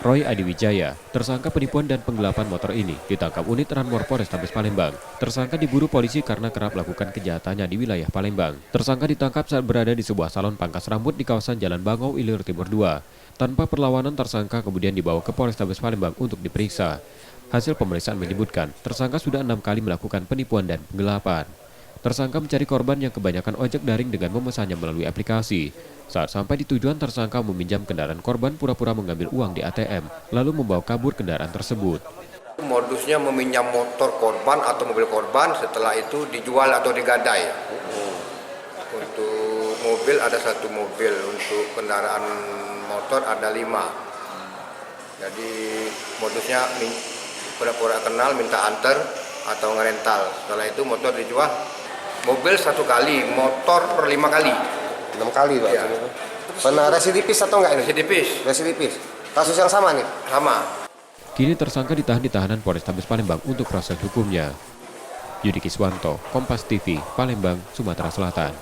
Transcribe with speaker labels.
Speaker 1: Roy Adiwijaya, tersangka penipuan dan penggelapan motor ini, ditangkap unit Ranmor Polrestabes Palembang. Tersangka diburu polisi karena kerap melakukan kejahatannya di wilayah Palembang. Tersangka ditangkap saat berada di sebuah salon pangkas rambut di kawasan Jalan Bangau, Ilir Timur 2. Tanpa perlawanan, tersangka kemudian dibawa ke Polrestabes Palembang untuk diperiksa. Hasil pemeriksaan menyebutkan, tersangka sudah 6 kali melakukan penipuan dan penggelapan. Tersangka mencari korban yang kebanyakan ojek daring dengan memesannya melalui aplikasi. Saat sampai di tujuan, tersangka meminjam kendaraan korban pura-pura mengambil uang di ATM, lalu membawa kabur kendaraan tersebut.
Speaker 2: Modusnya meminjam motor korban atau mobil korban, setelah itu dijual atau digadai. Untuk mobil ada 1 mobil, untuk kendaraan motor ada 5. Jadi modusnya pura-pura kenal, minta antar atau ngerental. Setelah itu motor dijual. Mobil 1 kali, motor per 5 kali.
Speaker 3: 6 kali Pak.
Speaker 2: Ya.
Speaker 3: Pernah residivis atau enggak ini?
Speaker 2: Residivis.
Speaker 3: Kasus yang sama nih?
Speaker 2: Sama.
Speaker 1: Kini tersangka ditahan di tahanan Polrestabes Palembang untuk proses hukumnya. Yudi Kiswanto, Kompas TV, Palembang, Sumatera Selatan.